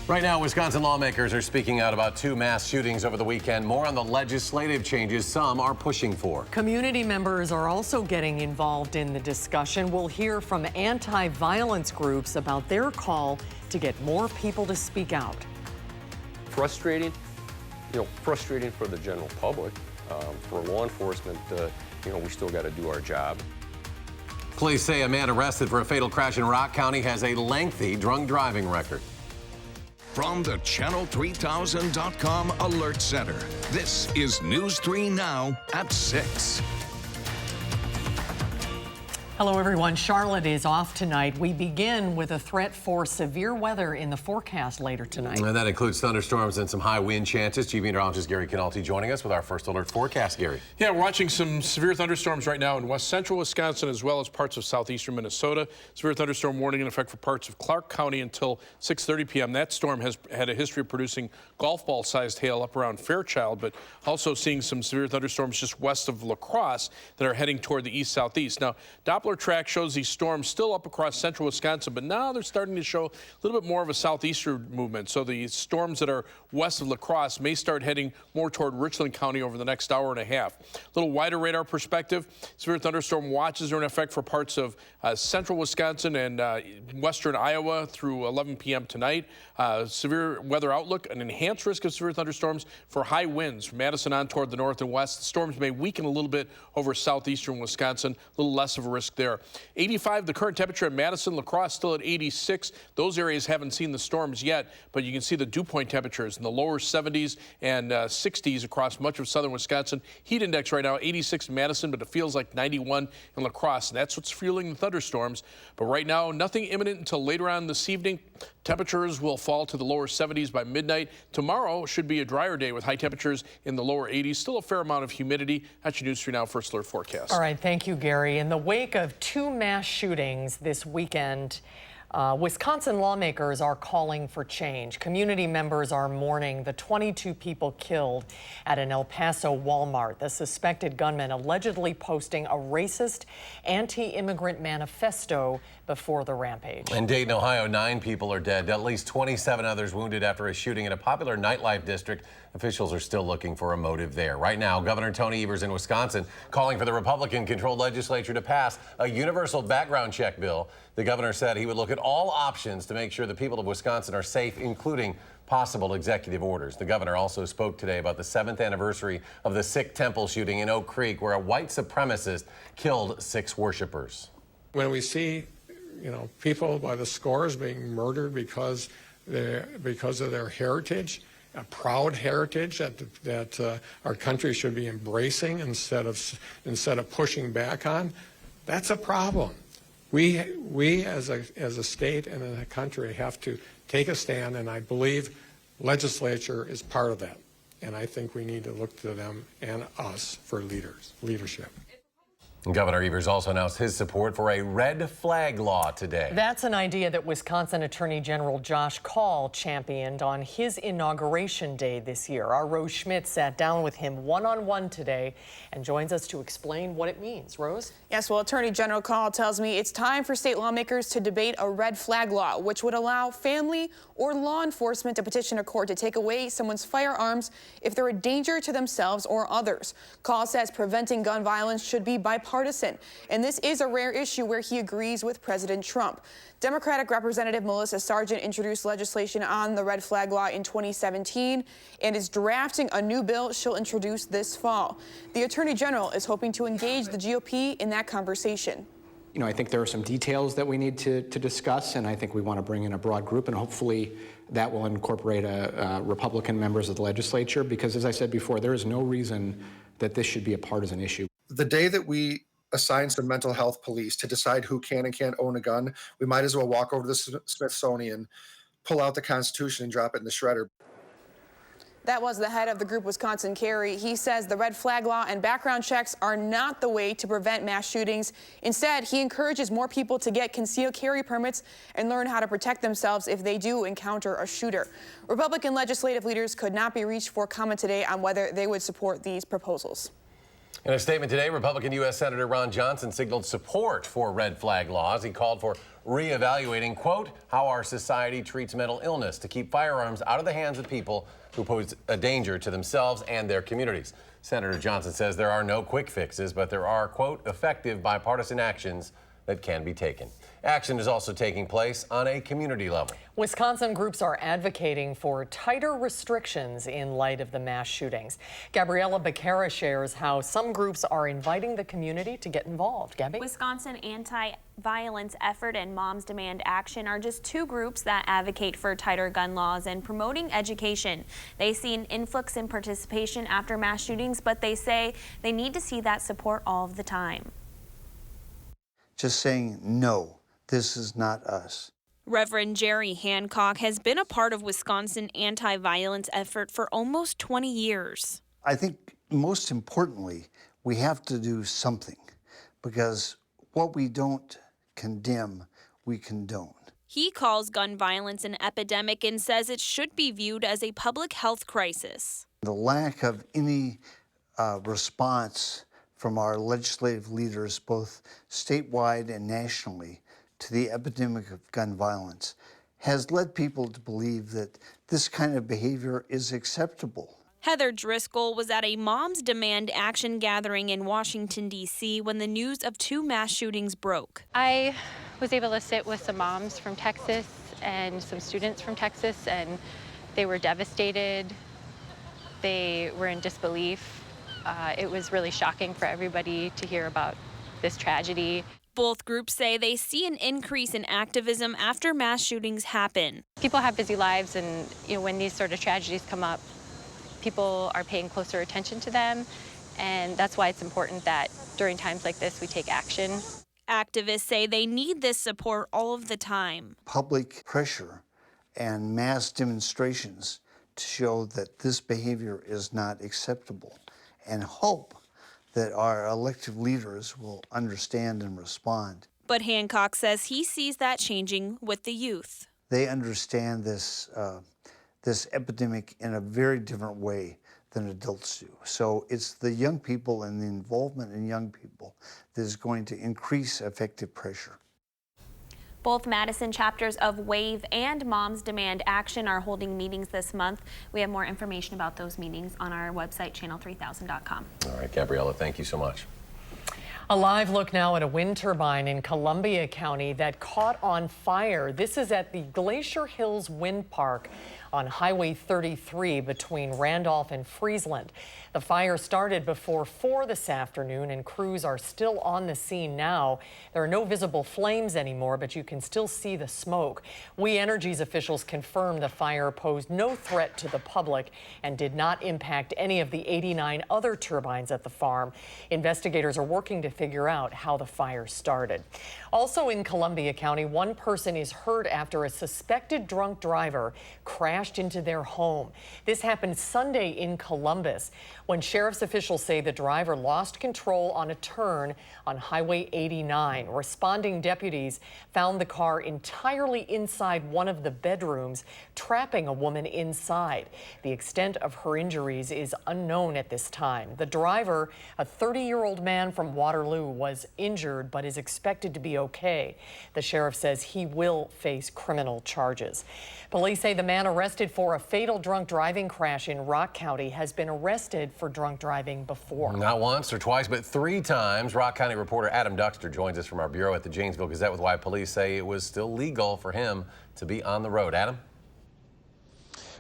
Right now, Wisconsin lawmakers are speaking out about two mass shootings over the weekend. More on the legislative changes some are pushing for. Community members are also getting involved in the discussion. We'll hear from anti-violence groups about their call to get more people to speak out. Frustrating, frustrating for the general public. For law enforcement, we still got to do our job. Police say a man arrested for a fatal crash in Rock County has a lengthy drunk driving record. From the Channel3000.com Alert Center, this is News 3 Now at 6. Hello, everyone. Charlotte is off tonight. We begin with a threat for severe weather in the forecast later tonight. And that includes thunderstorms and some high wind chances. Chief Meteorologist Gary Canalti joining us with our first alert forecast. Gary. Yeah, we're watching some severe thunderstorms right now in west central Wisconsin as well as parts of southeastern Minnesota. Severe thunderstorm warning in effect for parts of Clark County until 6:30 p.m. That storm has had a history of producing golf ball sized hail up around Fairchild, but also seeing some severe thunderstorms just west of La Crosse that are heading toward the east-southeast. Now, Doppler track shows these storms still up across central Wisconsin, but now they're starting to show a little bit more of a southeastern movement. So the storms that are west of La Crosse may start heading more toward Richland County over the next hour and a half. A little wider radar perspective, severe thunderstorm watches are in effect for parts of central Wisconsin and western Iowa through 11 p.m. tonight. Severe weather outlook, an enhanced risk of severe thunderstorms for high winds from Madison on toward the north and west. The storms may weaken a little bit over southeastern Wisconsin, a little less of a risk there. 85, the current temperature in Madison, La Crosse still at 86. Those areas haven't seen the storms yet, but you can see the dew point temperatures in the lower 70s and 60s across much of southern Wisconsin. Heat index right now 86 in Madison, but it feels like 91 in La Crosse. And that's what's fueling the thunderstorms. But right now, nothing imminent until later on this evening. Temperatures will fall to the lower 70s by midnight. Tomorrow should be a drier day with high temperatures in the lower 80s. Still a fair amount of humidity. That's your News 3 Now First Alert forecast. All right, thank you, Gary. In the wake of two mass shootings this weekend, Wisconsin lawmakers are calling for change. Community members are mourning the 22 people killed at an El Paso Walmart. The suspected gunman allegedly posting a racist anti-immigrant manifesto before the rampage. In Dayton, Ohio, 9 people are dead, at least 27 others wounded after a shooting in a popular nightlife district. Officials are still looking for a motive there. Right now, Governor Tony Evers in Wisconsin calling for the Republican-controlled legislature to pass a universal background check bill. The governor said he would look at all options to make sure the people of Wisconsin are safe, including possible executive orders. The governor also spoke today about the 7th anniversary of the Sikh temple shooting in Oak Creek, where a white supremacist killed 6 worshipers. When we see, people by the scores being murdered because of their heritage, a proud heritage that our country should be embracing instead of pushing back on, that's a problem. We as a state and as a country have to take a stand, and I believe legislature is part of that. And I think we need to look to them and us for leadership. Governor Evers also announced his support for a red flag law today. That's an idea that Wisconsin Attorney General Josh Kaul championed on his inauguration day this year. Our Rose Schmidt sat down with him one-on-one today and joins us to explain what it means. Rose? Yes, well, Attorney General Kaul tells me it's time for state lawmakers to debate a red flag law, which would allow family or law enforcement to petition a court to take away someone's firearms if they're a danger to themselves or others. Kaul says preventing gun violence should be bipartisan, and this is a rare issue where he agrees with President Trump. Democratic Representative Melissa Sargent introduced legislation on the red flag law in 2017 and is drafting a new bill she'll introduce this fall. The Attorney General is hoping to engage the GOP in that conversation. I think there are some details that we need to discuss, and I think we want to bring in a broad group, and hopefully that will incorporate Republican members of the legislature, because as I said before, there is no reason that this should be a partisan issue. The day that we assign some mental health police to decide who can and can't own a gun, we might as well walk over to the Smithsonian, pull out the Constitution and drop it in the shredder. That was the head of the group Wisconsin Carry. He says the red flag law and background checks are not the way to prevent mass shootings. Instead, he encourages more people to get concealed carry permits and learn how to protect themselves if they do encounter a shooter. Republican legislative leaders could not be reached for comment today on whether they would support these proposals. In a statement today, Republican U.S. Senator Ron Johnson signaled support for red flag laws. He called for reevaluating, quote, how our society treats mental illness to keep firearms out of the hands of people who pose a danger to themselves and their communities. Senator Johnson says there are no quick fixes, but there are, quote, effective bipartisan actions that can be taken. Action is also taking place on a community level. Wisconsin groups are advocating for tighter restrictions in light of the mass shootings. Gabriella Becerra shares how some groups are inviting the community to get involved. Gabby? Wisconsin Anti-Violence Effort and Moms Demand Action are just two groups that advocate for tighter gun laws and promoting education. They see an influx in participation after mass shootings, but they say they need to see that support all of the time. Just saying, no, this is not us. Reverend Jerry Hancock has been a part of Wisconsin Anti-Violence Effort for almost 20 years. I think most importantly, we have to do something, because what we don't condemn, we condone. He calls gun violence an epidemic and says it should be viewed as a public health crisis. The lack of any response from our legislative leaders, both statewide and nationally, to the epidemic of gun violence has led people to believe that this kind of behavior is acceptable. Heather Driscoll was at a Moms Demand Action gathering in Washington, D.C. when the news of two mass shootings broke. I was able to sit with some moms from Texas and some students from Texas, and they were devastated. They were in disbelief. It was really shocking for everybody to hear about this tragedy. Both groups say they see an increase in activism after mass shootings happen. People have busy lives, and when these sort of tragedies come up, people are paying closer attention to them, and that's why it's important that during times like this we take action. Activists say they need this support all of the time. Public pressure and mass demonstrations to show that this behavior is not acceptable, and hope that our elected leaders will understand and respond. But Hancock says he sees that changing with the youth. They understand this epidemic in a very different way than adults do. So it's the young people and the involvement in young people that is going to increase effective pressure. Both Madison chapters of WAVE and Moms Demand Action are holding meetings this month. We have more information about those meetings on our website, channel3000.com. All right, Gabriella, thank you so much. A live look now at a wind turbine in Columbia County that caught on fire. This is at the Glacier Hills Wind Park on Highway 33 between Randolph and Friesland. The fire started before 4 this afternoon, and crews are still on the scene now. There are no visible flames anymore, but you can still see the smoke. We Energies officials confirmed the fire posed no threat to the public and did not impact any of the 89 other turbines at the farm. Investigators are working to figure out how the fire started. Also in Columbia County, one person is hurt after a suspected drunk driver crashed into their home. This happened Sunday in Columbus when sheriff's officials say the driver lost control on a turn on Highway 89. Responding deputies found the car entirely inside one of the bedrooms, trapping a woman inside. The extent of her injuries is unknown at this time. The driver, a 30-year-old man from Waterloo, was injured but is expected to be okay. The sheriff says he will face criminal charges. Police say the man arrested for a fatal drunk driving crash in Rock County has been arrested for drunk driving before. Not once or twice, but 3 times. Rock County reporter Adam Duxter joins us from our bureau at the Janesville Gazette with why police say it was still legal for him to be on the road. Adam?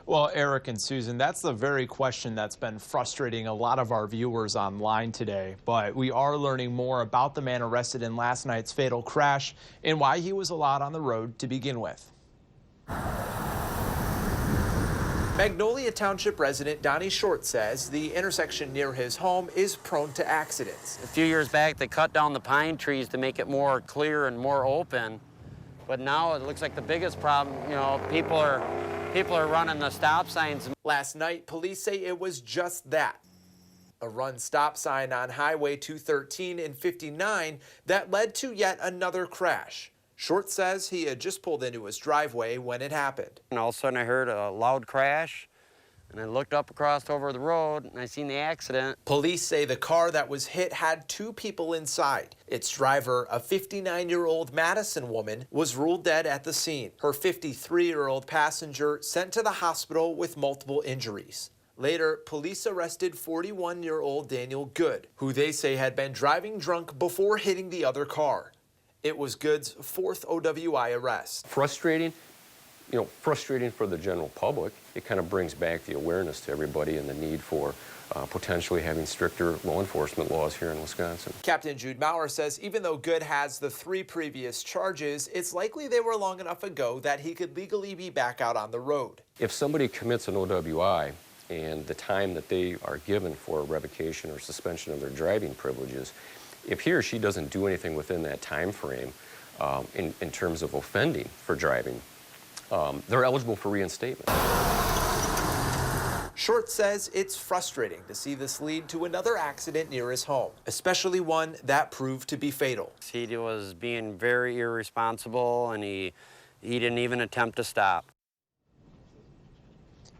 Well, Eric and Susan, that's the very question that's been frustrating a lot of our viewers online today. But we are learning more about the man arrested in last night's fatal crash and why he was allowed on the road to begin with. Magnolia Township resident Donnie Short says the intersection near his home is prone to accidents. A few years back, they cut down the pine trees to make it more clear and more open. But now it looks like the biggest problem, people are running the stop signs. Last night, police say it was just that. A run stop sign on Highway 213 and 59 that led to yet another crash. Short says he had just pulled into his driveway when it happened. And all of a sudden I heard a loud crash, And I looked up across over the road and I seen the accident. Police say the car that was hit had 2 people inside. Its driver, a 59-year-old Madison woman, was ruled dead at the scene. Her 53-year-old passenger sent to the hospital with multiple injuries. Later, police arrested 41-year-old Daniel Good, who they say had been driving drunk before hitting the other car. It was Good's 4th OWI arrest. Frustrating, frustrating for the general public. It kind of brings back the awareness to everybody and the need for potentially having stricter law enforcement laws here in Wisconsin. Captain Jude Maurer says even though Good has the 3 previous charges, it's likely they were long enough ago that he could legally be back out on the road. If somebody commits an OWI and the time that they are given for revocation or suspension of their driving privileges, if he or she doesn't do anything within that time frame in terms of offending for driving, they're eligible for reinstatement. Short says it's frustrating to see this lead to another accident near his home, especially one that proved to be fatal. He was being very irresponsible and he didn't even attempt to stop.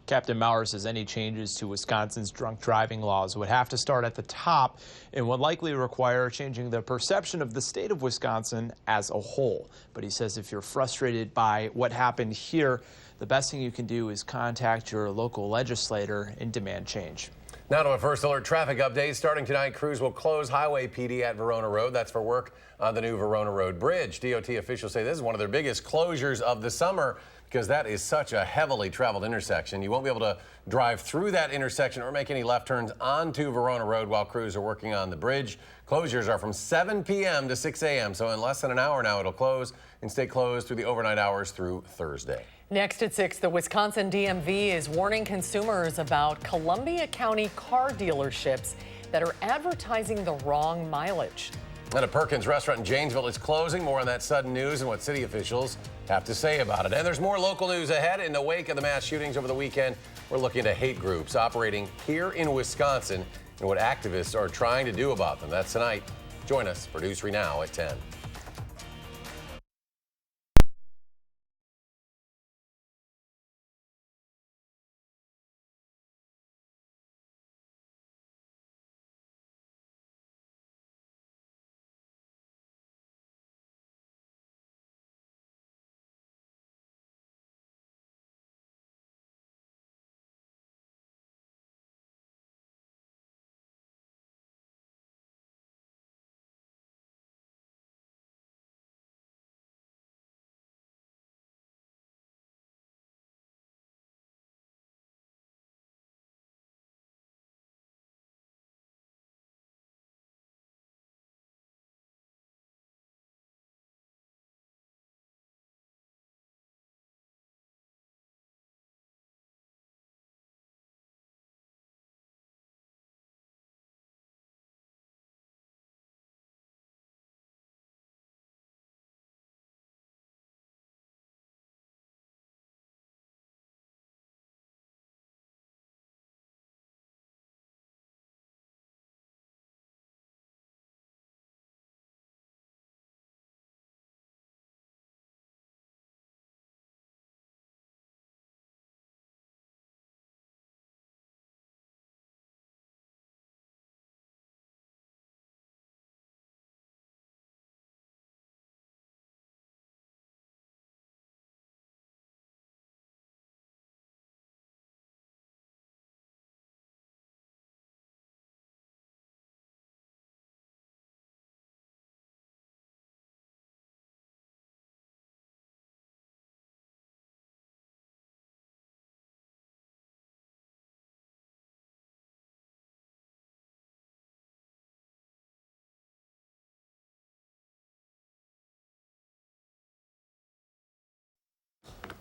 Captain Maurer says any changes to Wisconsin's drunk driving laws would have to start at the top and would likely require changing the perception of the state of Wisconsin as a whole. But he says if you're frustrated by what happened here, the best thing you can do is contact your local legislator and demand change. Now to a first alert traffic update. Starting tonight, crews will close Highway PD at Verona Road. That's for work on the new Verona Road Bridge. DOT officials say this is one of their biggest closures of the summer because that is such a heavily traveled intersection. You won't be able to drive through that intersection or make any left turns onto Verona Road while crews are working on the bridge. Closures are from 7 p.m. to 6 a.m. So in less than an hour now, it'll close and stay closed through the overnight hours through Thursday. Next at 6, the Wisconsin DMV is warning consumers about Columbia County car dealerships that are advertising the wrong mileage. And a Perkins restaurant in Janesville is closing. More on that sudden news and what city officials have to say about it. And there's more local news ahead. In the wake of the mass shootings over the weekend, we're looking into hate groups operating here in Wisconsin and what activists are trying to do about them. That's tonight. Join us for News 3 Now at 10.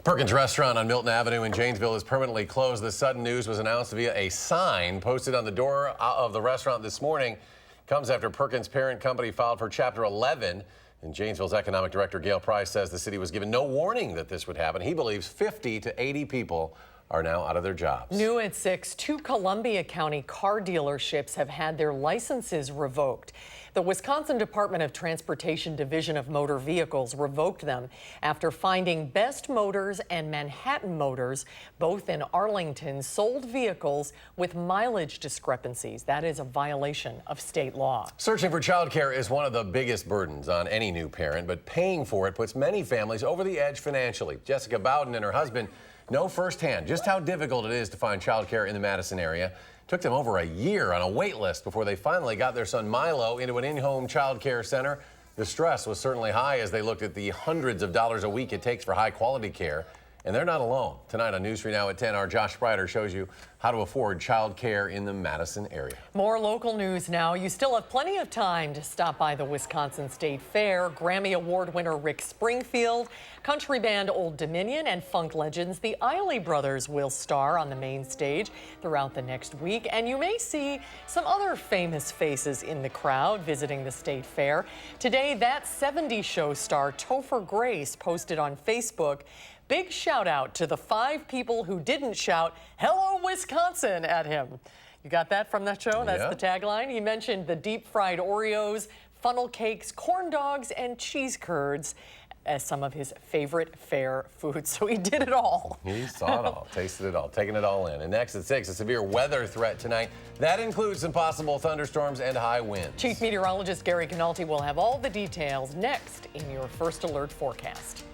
Perkins Restaurant on Milton Avenue in Janesville is permanently closed. The sudden news was announced via a sign posted on the door of the restaurant this morning. Comes after Perkins' parent company filed for Chapter 11. And Janesville's economic director Gail Price says the city was given no warning that this would happen. He believes 50 to 80 people are now out of their jobs. New at 6, 2 Columbia County car dealerships have had their licenses revoked. The Wisconsin Department of Transportation Division of Motor Vehicles revoked them after finding Best Motors and Manhattan Motors, both in Arlington, sold vehicles with mileage discrepancies. That is a violation of state law. Searching for childcare is one of the biggest burdens on any new parent, but paying for it puts many families over the edge financially. Jessica Bowden and her husband know firsthand just how difficult it is to find childcare in the Madison area. Took them over a year on a wait list before they finally got their son Milo into an in-home child care center. The stress was certainly high as they looked at the hundreds of dollars a week it takes for high-quality care. And they're not alone. Tonight on News 3 Now at 10, our Josh Sprider shows you how to afford child care in the Madison area. More local news now. You still have plenty of time to stop by the Wisconsin State Fair. Grammy Award winner Rick Springfield, country band Old Dominion, and funk legends the Isley Brothers will star on the main stage throughout the next week. And you may see some other famous faces in the crowd visiting the State Fair. Today, that 70s show star Topher Grace posted on Facebook, big shout out to the 5 people who didn't shout, "Hello, Wisconsin," at him. You got that from that show? That's the tagline. He mentioned the deep fried Oreos, funnel cakes, corn dogs, and cheese curds as some of his favorite fair foods. So he did it all. He saw it all, tasted it all, taking it all in. And next at 6, a severe weather threat tonight. That includes some possible thunderstorms and high winds. Chief Meteorologist Gary Canalti will have all the details next in your First Alert forecast.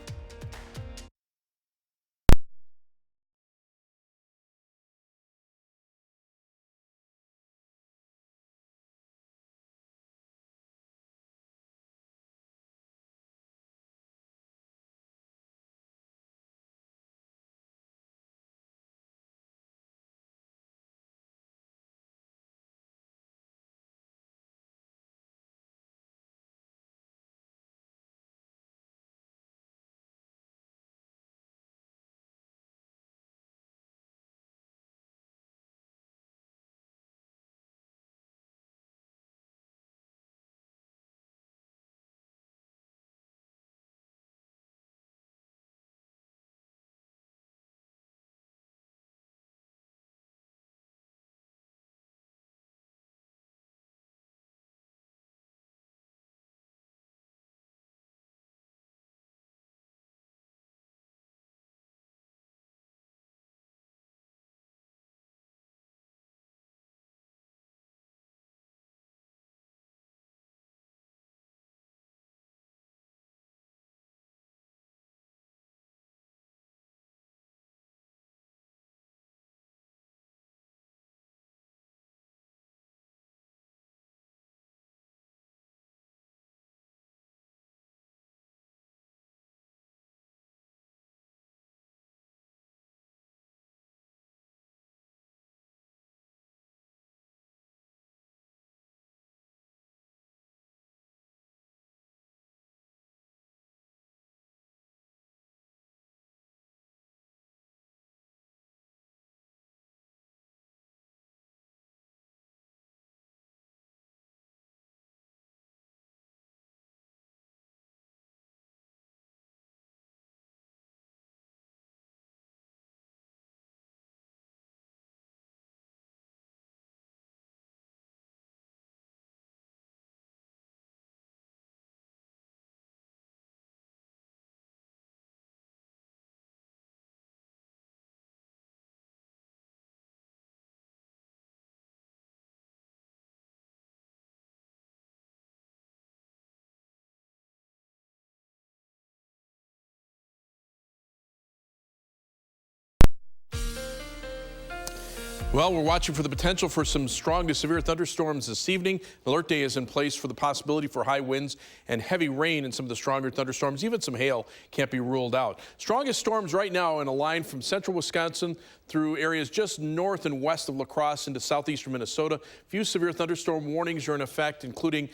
Well, we're watching for the potential for some strong to severe thunderstorms this evening. The alert day is in place for the possibility for high winds and heavy rain and some of the stronger thunderstorms. Even some hail can't be ruled out. Strongest storms right now in a line from central Wisconsin through areas just north and west of La Crosse into southeastern Minnesota. Few severe thunderstorm warnings are in effect, including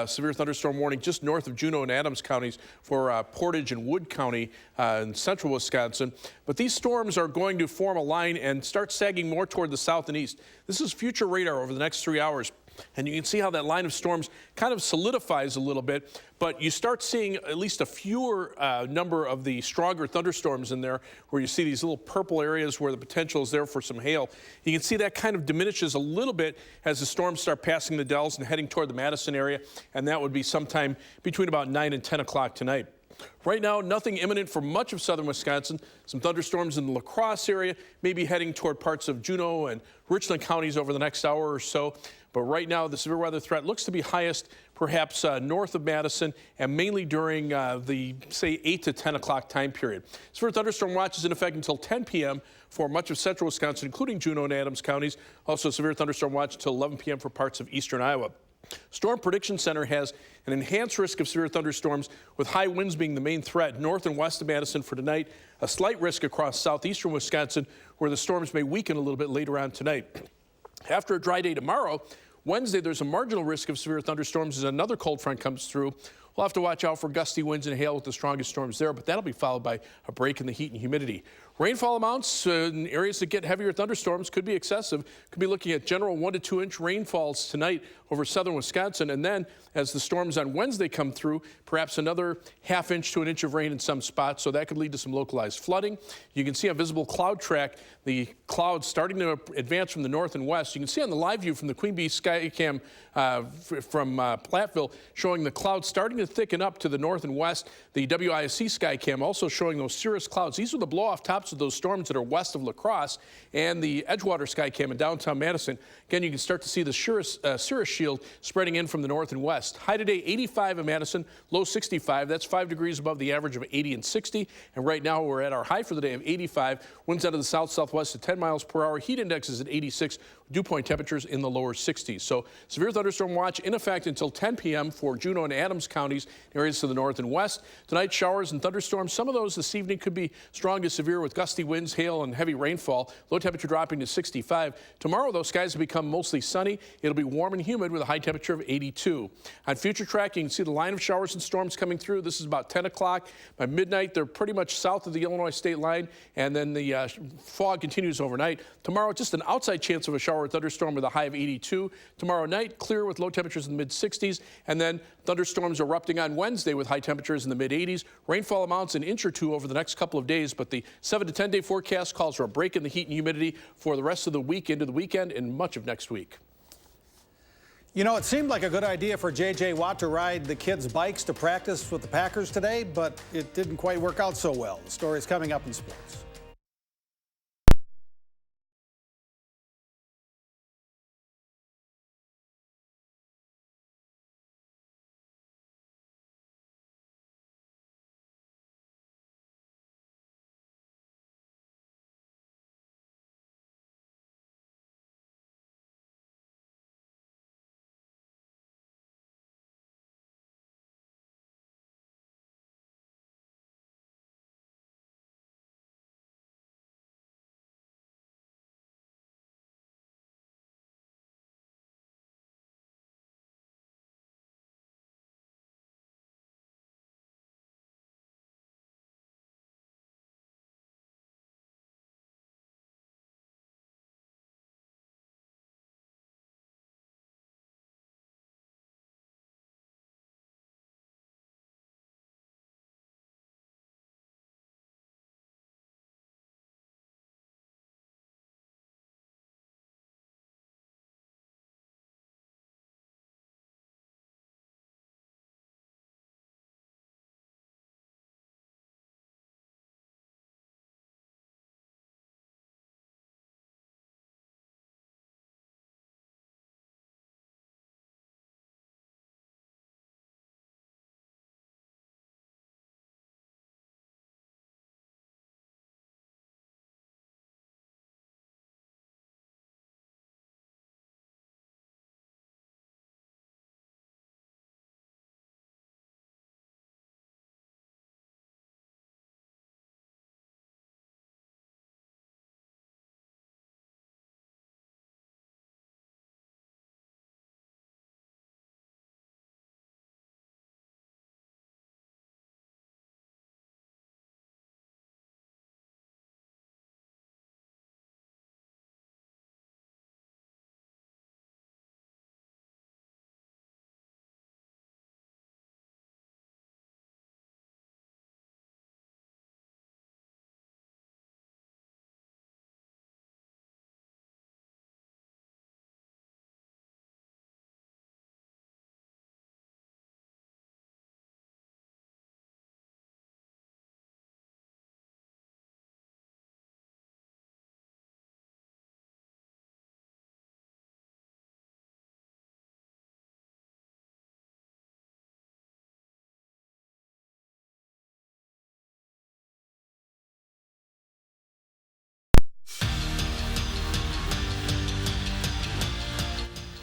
severe thunderstorm warning just north of Juneau and Adams counties for Portage and Wood County in central Wisconsin. But these storms are going to form a line and start sagging more toward the south and east. This is future radar over the next 3 hours. And you can see how that line of storms kind of solidifies a little bit, but you start seeing at least a fewer number of the stronger thunderstorms in there, where you see these little purple areas where the potential is there for some hail. You can see that kind of diminishes a little bit as the storms start passing the Dells and heading toward the Madison area, and that would be sometime between about 9 and 10 o'clock tonight. Right now, nothing imminent for much of southern Wisconsin. Some thunderstorms in the La Crosse area, maybe heading toward parts of Juneau and Richland counties over the next hour or so. But right now, the severe weather threat looks to be highest perhaps north of Madison, and mainly during the, say, 8 to 10 o'clock time period. Severe thunderstorm watch is in effect until 10 p.m. for much of central Wisconsin, including Juneau and Adams counties. Also, severe thunderstorm watch until 11 p.m. for parts of eastern Iowa. Storm Prediction Center has an enhanced risk of severe thunderstorms, with high winds being the main threat north and west of Madison for tonight. A slight risk across southeastern Wisconsin, where the storms may weaken a little bit later on tonight. After a dry day tomorrow, Wednesday, there's a marginal risk of severe thunderstorms as another cold front comes through. We'll have to watch out for gusty winds and hail with the strongest storms there, but that'll be followed by a break in the heat and humidity. Rainfall amounts in areas that get heavier thunderstorms could be excessive. Could be looking at general 1 to 2 inch rainfalls tonight over southern Wisconsin. And then as the storms on Wednesday come through, perhaps another ½ inch to 1 inch of rain in some spots. So that could lead to some localized flooding. You can see on visible cloud track the clouds starting to advance from the north and west. You can see on the live view from the Queen Bee Skycam from Platteville showing the clouds starting to thicken up to the north and west. The WISC Skycam also showing those cirrus clouds. These are the blow-off tops of those storms that are west of La Crosse, and the Edgewater Skycam in downtown Madison. Again, you can start to see the cirrus shield spreading in from the north and west. High today, 85 in Madison, low 65. That's 5 degrees above the average of 80 and 60. And right now we're at our high for the day of 85. Winds out of the south-southwest at 10 miles per hour. Heat index is at 86. Dew point temperatures in the lower 60s. So severe thunderstorm watch in effect until 10 p.m. for Juneau and Adams counties, areas to the north and west. Tonight, showers and thunderstorms. Some of those this evening could be strong to severe with gusty winds, hail, and heavy rainfall. Low temperature dropping to 65. Tomorrow, those skies will become mostly sunny. It'll be warm and humid with a high temperature of 82. On future track, you can see the line of showers and storms coming through. This is about 10 o'clock. By midnight, they're pretty much south of the Illinois state line, and then the fog continues overnight. Tomorrow, just an outside chance of a shower or thunderstorm with a high of 82. Tomorrow night, clear with low temperatures in the mid-60s, and then thunderstorms erupting on Wednesday with high temperatures in the mid-80s. Rainfall amounts an inch or two over the next couple of days, but the 7 to 10 day forecast calls for a break in the heat and humidity for the rest of the week into the weekend and much of next week. You know, it seemed like a good idea for J.J. Watt to ride the kids' bikes to practice with the Packers today, but it didn't quite work out so well. The story is coming up in sports.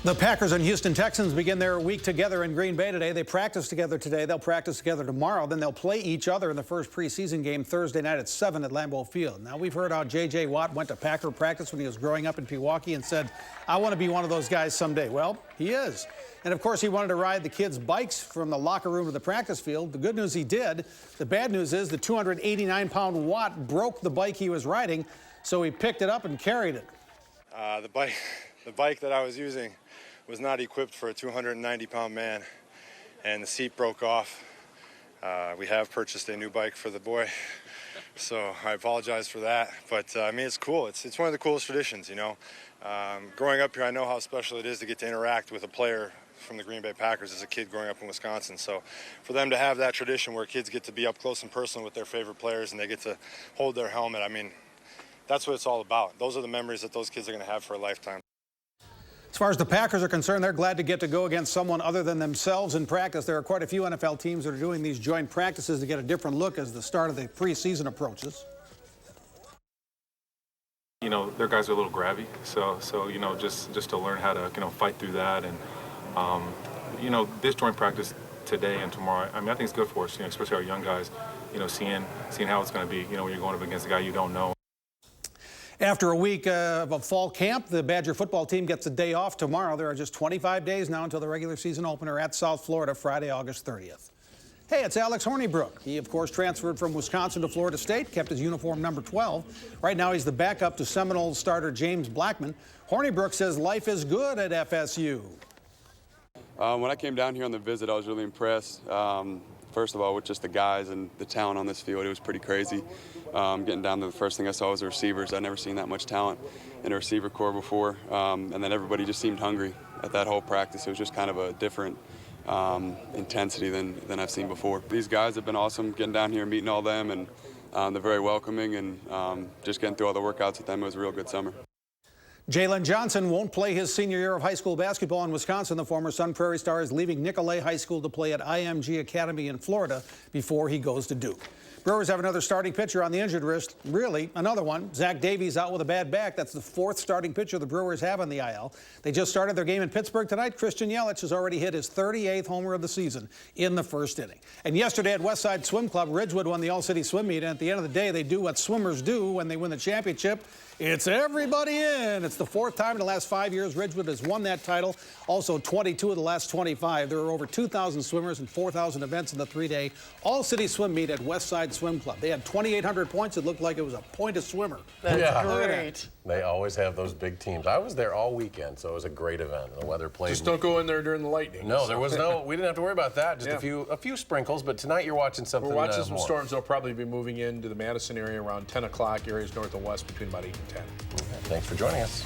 The Packers and Houston Texans begin their week together in Green Bay today. They practice together today. They'll practice together tomorrow. Then they'll play each other in the first preseason game Thursday night at 7 at Lambeau Field. Now, we've heard how J.J. Watt went to Packer practice when he was growing up in Pewaukee and said, I want to be one of those guys someday. Well, he is. And, of course, he wanted to ride the kids' bikes from the locker room to the practice field. The good news, he did. The bad news is the 289-pound Watt broke the bike he was riding, so he picked it up and carried it. The bike that I was using was not equipped for a 290-pound man, and the seat broke off. We have purchased a new bike for the boy, so I apologize for that. But I mean, it's cool. It's one of the coolest traditions, you know. Growing up here, I know how special it is to get to interact with a player from the Green Bay Packers as a kid growing up in Wisconsin. So for them to have that tradition where kids get to be up close and personal with their favorite players and they get to hold their helmet, I mean, that's what it's all about. Those are the memories that those kids are going to have for a lifetime. As far as the Packers are concerned, they're glad to get to go against someone other than themselves in practice. There are quite a few NFL teams that are doing these joint practices to get a different look as the start of the preseason approaches. You know, their guys are a little grabby, so you know, just to learn how to, you know, fight through that. And you know, this joint practice today and tomorrow, I mean, I think it's good for us, you know, especially our young guys, you know, seeing how it's going to be, you know, when you're going up against a guy you don't know. After a week of a fall camp, the Badger football team gets a day off tomorrow. There are just 25 days now until the regular season opener at South Florida, Friday, August 30th. Hey, it's Alex Hornibrook. He, of course, transferred from Wisconsin to Florida State, kept his uniform number 12. Right now, he's the backup to Seminoles starter James Blackman. Hornibrook says life is good at FSU. When I came down here on the visit, I was really impressed. First of all, with just the guys and the talent on this field, it was pretty crazy. Getting down to the first thing I saw was the receivers. I'd never seen that much talent in a receiver corps before. And then everybody just seemed hungry at that whole practice. It was just kind of a different intensity than I've seen before. These guys have been awesome, getting down here and meeting all them, and they're very welcoming, and just getting through all the workouts with them. It was a real good summer. Jalen Johnson won't play his senior year of high school basketball in Wisconsin. The former Sun Prairie Star is leaving Nicolet High School to play at IMG Academy in Florida before he goes to Duke. Brewers have another starting pitcher on the injured list. Really, another one. Zach Davies out with a bad back. That's the fourth starting pitcher the Brewers have on the IL. They just started their game in Pittsburgh tonight. Christian Yelich has already hit his 38th homer of the season in the first inning. And yesterday at Westside Swim Club, Ridgewood won the All-City Swim Meet. And at the end of the day, they do what swimmers do when they win the championship. It's everybody in. It's the fourth time in the last 5 years Ridgewood has won that title. Also 22 of the last 25. There are over 2,000 swimmers and 4,000 events in the three-day All-City Swim Meet at Westside Swim Club. They had 2,800 points. It looked like it was a point of swimmer. That's great. They always have those big teams. I was there all weekend, so it was a great event. The weather played. Just don't go in there during the lightning. No, there was no. We didn't have to worry about that. Just a few sprinkles. But tonight you're watching something. We're watching some more. storms. They'll probably be moving into the Madison area around 10 o'clock. Areas north and west between about 8 and 10. Okay, thanks for joining us.